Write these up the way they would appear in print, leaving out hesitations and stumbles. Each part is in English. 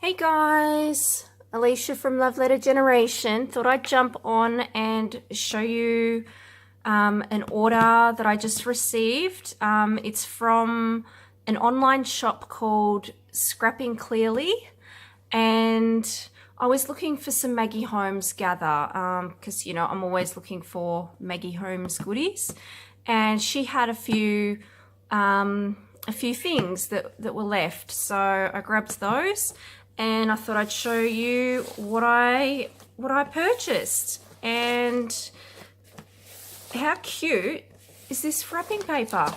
Hey guys, Alicia from Love Letter Generation. Thought I'd jump on and show you an order that I just received. It's from an online shop called Scrapping Clearly, and I was looking for some Maggie Holmes gather because I'm always looking for Maggie Holmes goodies, and she had a few things that were left, so I grabbed those. And I thought I'd show you what I purchased. And how cute is this wrapping paper?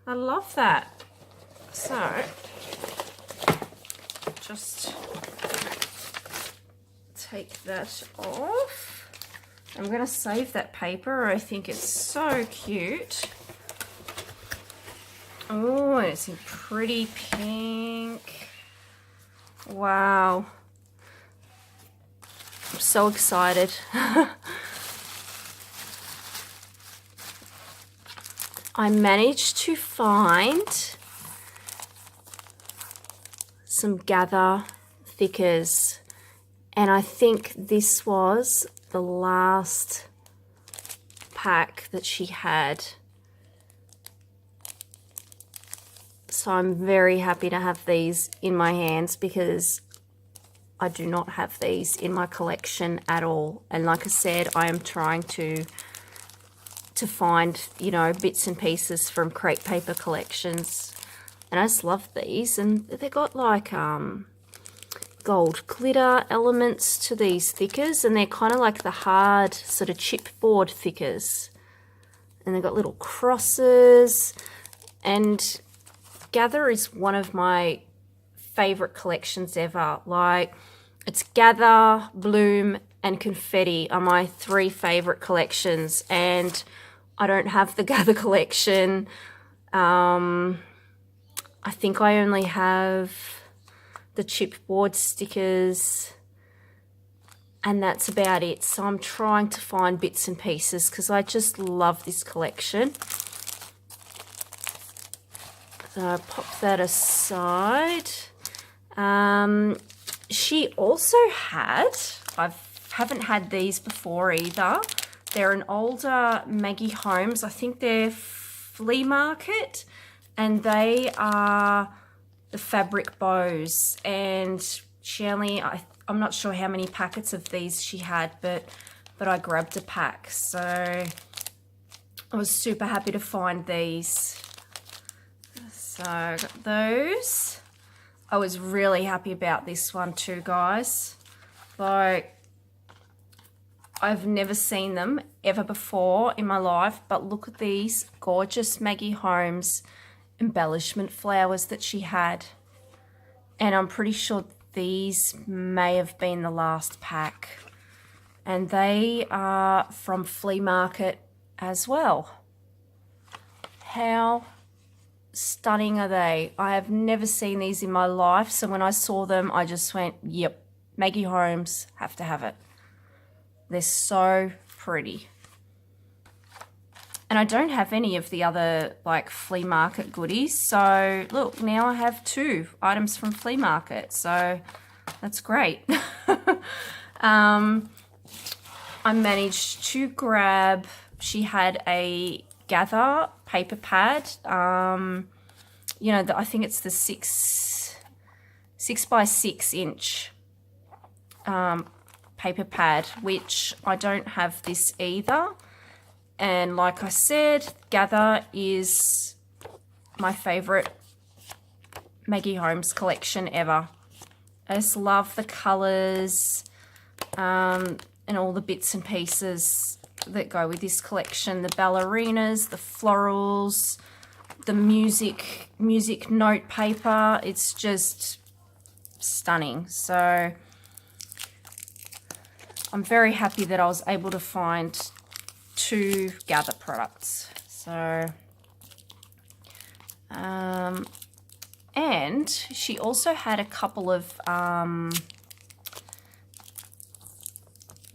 I love that. So just take that off. I'm going to save that paper. I think it's so cute. Oh, it's in pretty pink. Wow. I'm so excited. I managed to find some Gather thickers, and I think this was the last pack that she had. So I'm very happy to have these in my hands because I do not have these in my collection at all. And like I said, I am trying to find, bits and pieces from crepe paper collections. And I just love these. And they got like gold glitter elements to these thickers. And they're kind of like the hard sort of chipboard thickers. And they've got little crosses. And Gather is one of my favorite collections ever. Like, it's Gather, Bloom, and Confetti are my three favorite collections, and I don't have the Gather collection. I think I only have the chipboard stickers, and that's about it. So I'm trying to find bits and pieces because I just love this collection. So I pop that aside. She also had, I haven't had these before either. They're an older Maggie Holmes. I think they're Flea Market, and they are the fabric bows. And she only, I'm not sure how many packets of these she had, but I grabbed a pack. So I was super happy to find these. So I got those. I was really happy about this one too, guys. Like, I've never seen them ever before in my life, but look at these gorgeous Maggie Holmes embellishment flowers that she had. And I'm pretty sure these may have been the last pack. And they are from Flea Market as well. How stunning are they? I have never seen these in my life, so when I saw them I just went, yep, Maggie Holmes, have to have it. They're so pretty. And I don't have any of the other like Flea Market goodies, so look, now I have 2 items from Flea Market, so that's great. I managed to grab, she had a Gather paper pad, I think it's the 6 by 6 inch paper pad, which I don't have this either. And like I said, Gather is my favorite Maggie Holmes collection ever. I just love the colors and all the bits and pieces that go with this collection. The ballerinas, the florals, the music note paper. It's just stunning. So I'm very happy that I was able to find 2 Gather products. So and she also had a couple of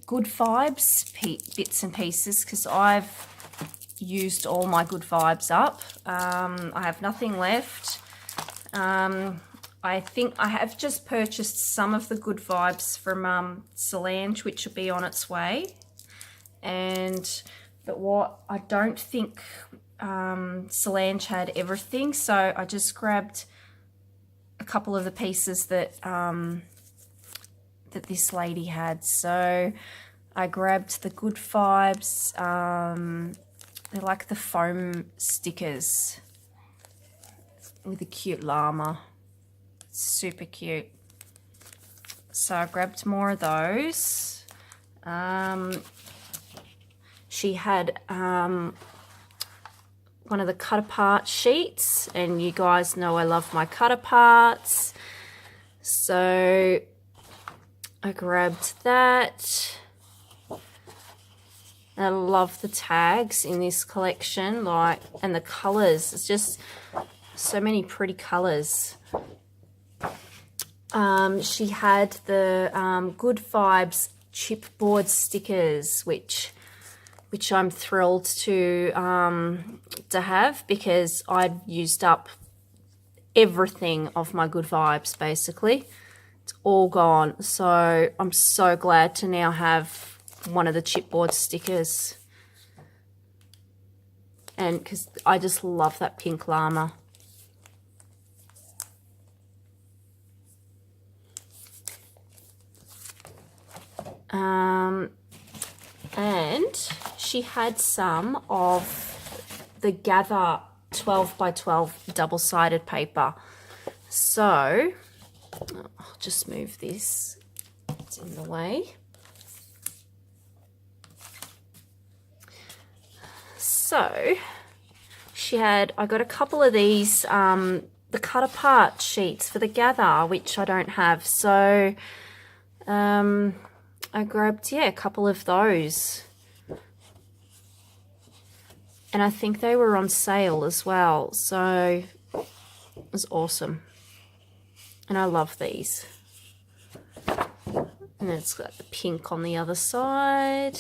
Good Vibes bits and pieces, because I've used all my Good Vibes up. I have nothing left. I think I have just purchased some of the Good Vibes from Solange, which will be on its way. But what I don't think Solange had everything, so I just grabbed a couple of the pieces that that this lady had. So I grabbed the Good Vibes. They're like the foam stickers with a cute llama. Super cute. So I grabbed more of those. She had one of the cut apart sheets, and you guys know I love my cut aparts. So I grabbed that. I love the tags in this collection, and the colors. It's just so many pretty colors. She had the Good Vibes chipboard stickers, which I'm thrilled to have, because I'd used up everything of my Good Vibes basically. It's all gone, so I'm so glad to now have one of the chipboard stickers, and because I just love that pink llama. And she had some of the Gather 12 by 12 double-sided paper. So I'll just move this, it's in the way. So I got a couple of these, the cut apart sheets for the Gather, which I don't have. So I grabbed, a couple of those. And I think they were on sale as well. So it was awesome. And I love these. And then it's got the pink on the other side.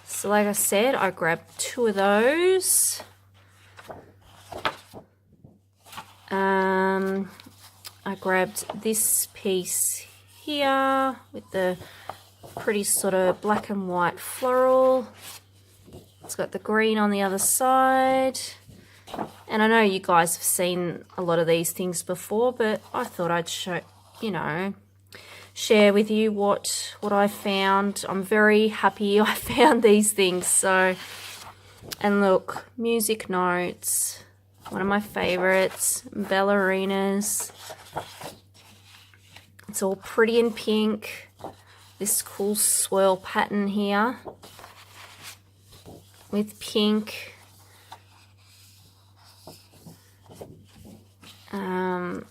So like I said, I grabbed 2 of those. I grabbed this piece here with the pretty sort of black and white floral. It's got the green on the other side. And I know you guys have seen a lot of these things before, but I thought I'd show, share with you what I found. I'm very happy I found these things. So, and look, music notes, one of my favorites, ballerinas. It's all pretty in pink. This cool swirl pattern here with pink. Because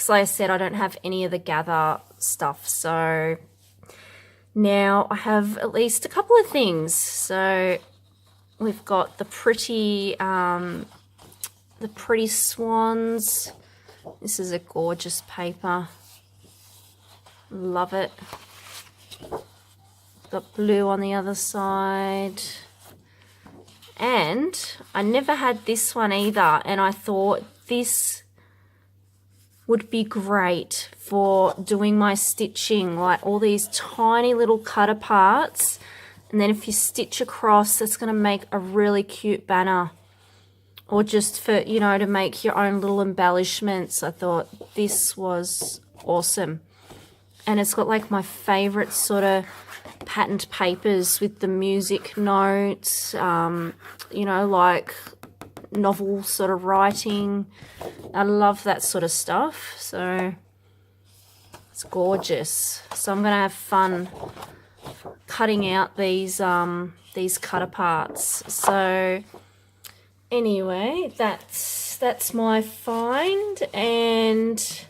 like I said, I don't have any of the Gather stuff. So now I have at least a couple of things. So we've got the pretty swans. This is a gorgeous paper. Love it. Got blue on the other side. And I never had this one either, and I thought this would be great for doing my stitching, like all these tiny little cut aparts, and then if you stitch across, that's going to make a really cute banner, or just for, to make your own little embellishments. I thought this was awesome. And it's got like my favorite sort of patterned papers with the music notes, like novel sort of writing. I love that sort of stuff. So it's gorgeous. So I'm going to have fun cutting out these cut aparts. So anyway, that's my find, and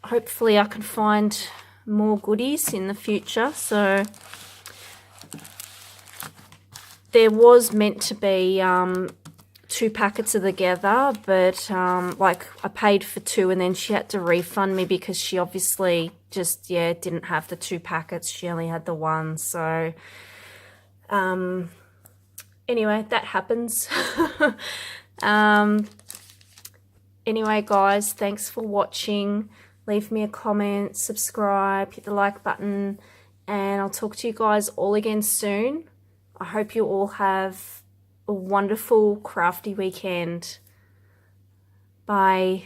hopefully I can find more goodies in the future. So there was meant to be 2 packets of the Gather, but I paid for 2, and then she had to refund me because she obviously just didn't have the 2 packets. She only had the 1. So anyway, that happens. Anyway, guys, thanks for watching. Leave me a comment, subscribe, hit the like button, and I'll talk to you guys all again soon. I hope you all have a wonderful crafty weekend. Bye.